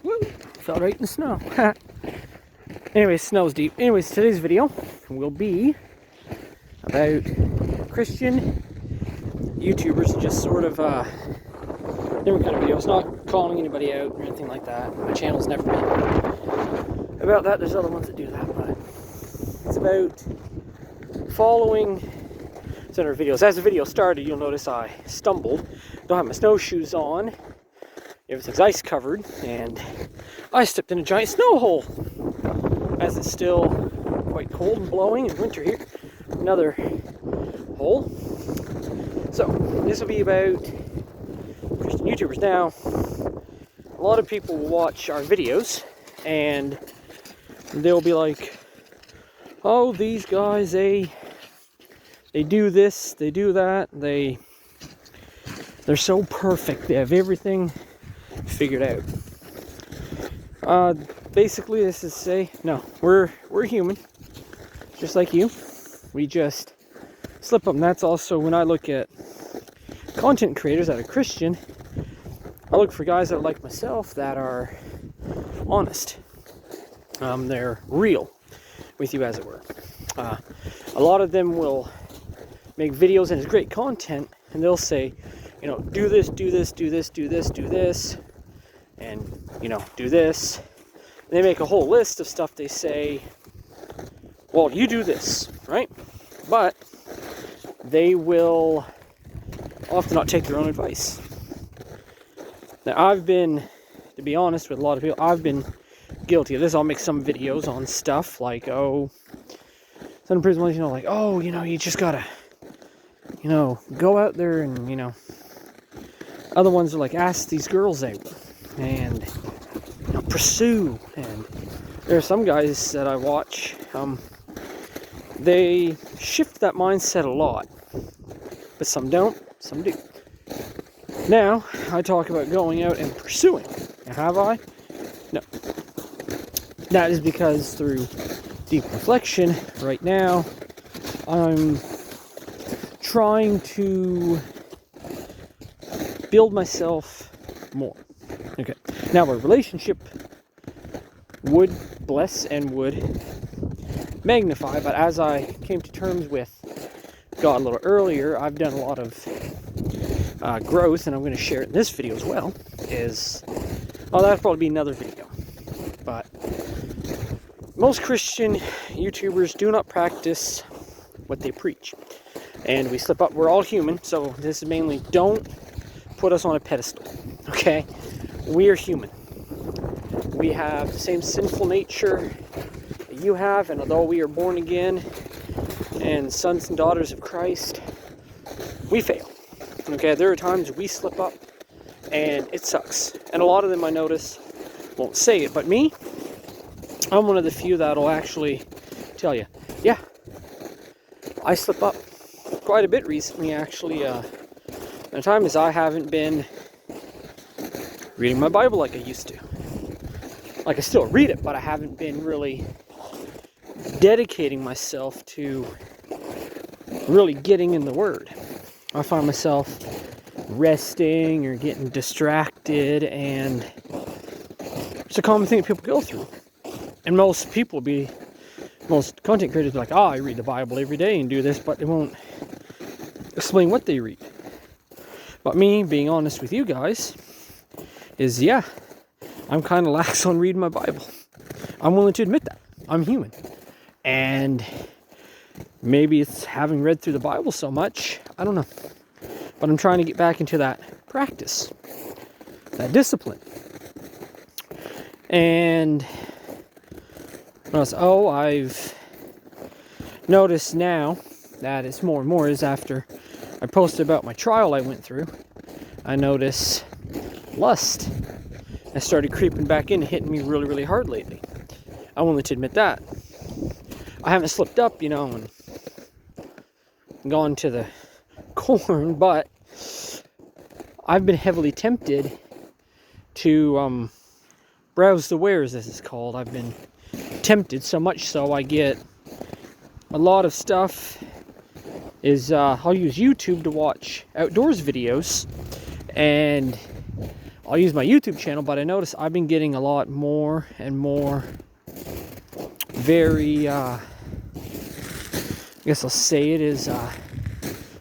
Woo! Fell right in the snow. Anyways, snow's deep. Anyways, today's video will be about Christian YouTubers, just sort of different kind of videos, not calling anybody out or anything like that. My channel's never been about that. There's other ones that do that, but it's about following center videos. As the video started, you'll notice I stumbled. Don't have my snowshoes on. Everything's ice covered, and I stepped in a giant snow hole. As it's still quite cold and blowing in winter here. Another hole. So this will be about Christian YouTubers. Now, a lot of people will watch our videos and they'll be like, oh, these guys, they do this, they do that, they're so perfect, they have everything figured out. Basically, this is to say, no, we're human, just like you. We just slip up. And that's also when I look at content creators that are Christian, I look for guys that are like myself that are honest. They're real with you, as it were. A lot of them will make videos and it's great content, and they'll say, you know, do this, do this, do this, do this, do this, and, you know, do this. And they make a whole list of stuff. They say, well, you do this, right? But they will often not take their own advice. Now, I've been, to be honest with a lot of people, I've been guilty of this. I'll make some videos on stuff like, oh, some prison ones, you know, like, oh, you know, you just gotta, you know, go out there and, you know. Other ones are like, ask these girls out and, you know, pursue. And there are some guys that I watch, they shift that mindset a lot, but some don't, some do. Now, I talk about going out and pursuing. Now, have I? No. That is because through deep reflection, right now, I'm trying to build myself more. Okay. Now, a relationship would bless and would magnify, but as I came to terms with God a little earlier, I've done a lot of growth, and I'm going to share it in this video as well. That'll probably be another video. But most Christian YouTubers do not practice what they preach, and we slip up. We're all human, so this is mainly, don't put us on a pedestal. Okay, we are human. We have the same sinful nature that you have, and although we are born again and sons and daughters of Christ, we fail. Okay, there are times we slip up and it sucks. And a lot of them, I notice, won't say it, but me, I'm one of the few that'll actually tell you, yeah, I slip up quite a bit recently, actually. The time is I haven't been reading my Bible like I used to. Like, I still read it, but I haven't been really dedicating myself to really getting in the Word. I find myself resting or getting distracted, and it's a common thing that people go through. And most content creators be like, oh, I read the Bible every day and do this, but they won't explain what they read. But me, being honest with you guys, is, yeah, I'm kind of lax on reading my Bible. I'm willing to admit that. I'm human. And maybe it's having read through the Bible so much, I don't know. But I'm trying to get back into that practice, that discipline. And I've noticed now that it's more and more is after I posted about my trial I went through, I notice lust has started creeping back in and hitting me really, really hard lately. I'm willing to admit that. I haven't slipped up, you know, and gone to the corn, but I've been heavily tempted to browse the wares, as it's called. I've been tempted so much so I get a lot of stuff is I'll use YouTube to watch outdoors videos, and I'll use my YouTube channel, but I notice I've been getting a lot more and more very, I guess I'll say it is,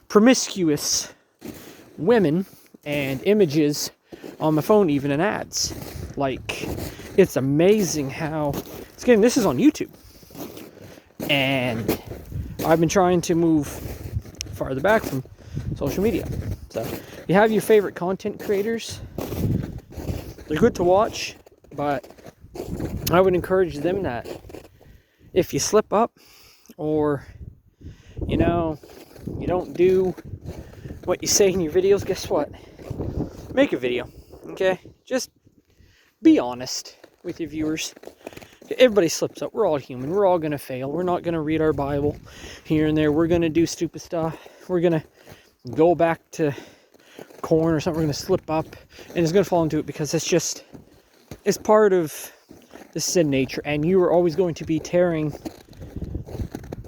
promiscuous women and images on my phone, even in ads. Like, it's amazing how it's getting. This is on YouTube, and I've been trying to move farther back from social media. So you have your favorite content creators. They're good to watch, but I would encourage them that if you slip up, or you don't do what you say in your videos, guess what? Make a video, okay? Just be honest with your viewers. Everybody slips up. We're all human. We're all going to fail. We're not going to read our Bible here and there. We're going to do stupid stuff. We're going to go back to corn or something. We're going to slip up, and it's going to fall into it because it's part of the sin nature, and you are always going to be tearing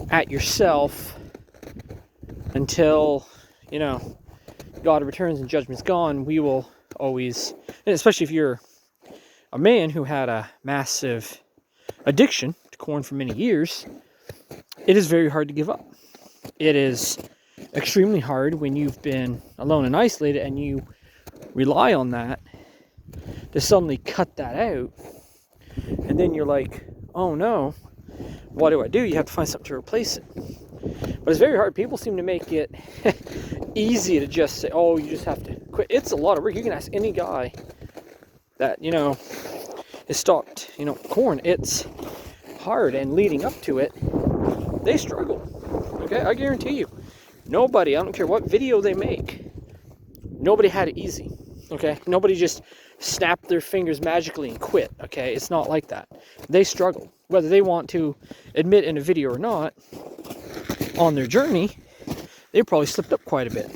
at yourself until, God returns and judgment's gone. We will always, and especially if you're a man who had a massive addiction to corn for many years, it is very hard to give up. It is extremely hard when you've been alone and isolated and you rely on that to suddenly cut that out. And then you're like, oh no, what do? You have to find something to replace it. But it's very hard. People seem to make it easy to just say, oh, you just have to quit. It's a lot of work. You can ask any guy that, has stopped, corn. It's hard, and leading up to it, they struggle. Okay, I guarantee you. Nobody, I don't care what video they make, nobody had it easy. Okay, nobody just snapped their fingers magically and quit. Okay, it's not like that. They struggle, whether they want to admit in a video or not. On their journey, they probably slipped up quite a bit.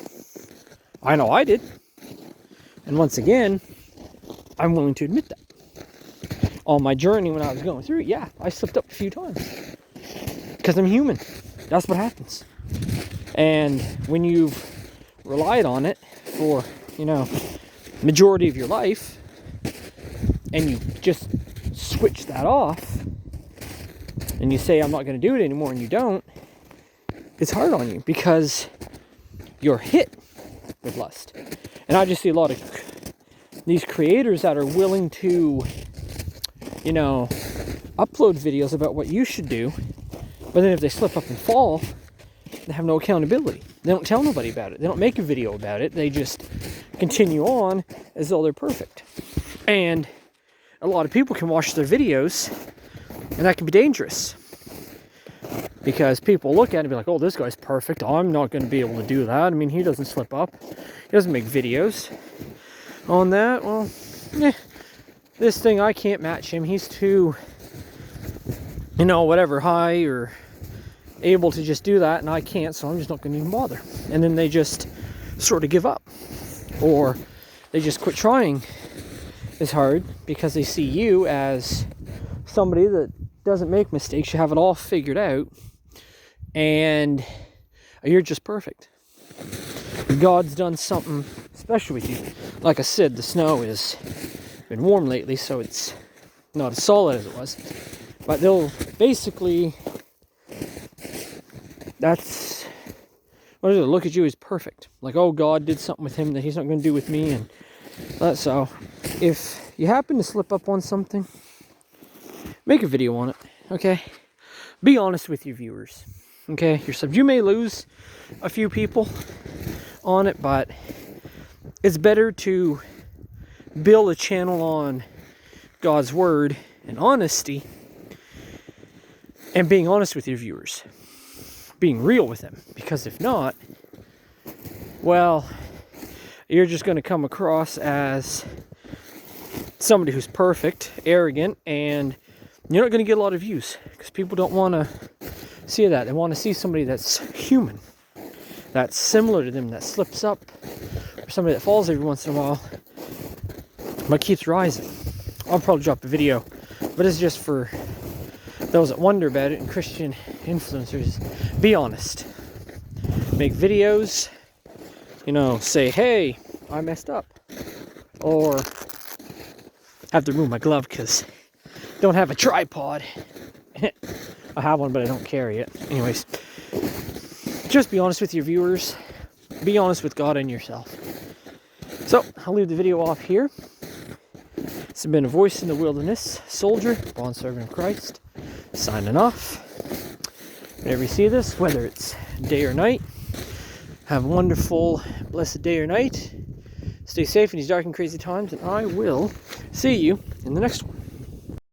I know I did. And once again, I'm willing to admit that. On my journey when I was going through it, yeah, I slipped up a few times. Because I'm human. That's what happens. And when you've relied on it for, majority of your life, and you just switch that off, and you say, I'm not going to do it anymore, and you don't, it's hard on you because you're hit with lust. And I just see a lot of these creators that are willing to, upload videos about what you should do, but then if they slip up and fall, they have no accountability. They don't tell nobody about it. They don't make a video about it. They just continue on as though they're perfect. And a lot of people can watch their videos, and that can be dangerous. Because people look at it and be like, oh, this guy's perfect. I'm not going to be able to do that. I mean, he doesn't slip up. He doesn't make videos on that. Well, this thing, I can't match him. He's too, high or able to just do that, and I can't, so I'm just not going to even bother. And then they just sort of give up. Or they just quit trying as hard because they see you as somebody that doesn't make mistakes. You have it all figured out, and you're just perfect. God's done something special with you. Like I said, the snow has been warm lately, so it's not as solid as it was. But they'll basically, that's what is it? Look at you as perfect. Like, oh, God did something with him that he's not going to do with me. And that's so. If you happen to slip up on something, make a video on it. Okay? Be honest with your viewers. Okay? You may lose a few people on it, but it's better to build a channel on God's word and honesty, and being honest with your viewers, being real with them. Because if not, well, you're just going to come across as somebody who's perfect, arrogant, and you're not going to get a lot of views because people don't want to see that. They want to see somebody that's human, that's similar to them, that slips up, or somebody that falls every once in a while but keeps rising. I'll probably drop a video, but it's just for those that wonder about it, and Christian influencers. Be honest. Make videos, say, hey, I messed up. Or have to remove my glove because I don't have a tripod. I have one, but I don't carry it. Anyways, just be honest with your viewers. Be honest with God and yourself. So, I'll leave the video off here. This has been a Voice in the Wilderness soldier, bondservant of Christ, signing off. Whenever you see this, whether it's day or night, have a wonderful, blessed day or night. Stay safe in these dark and crazy times, and I will see you in the next one.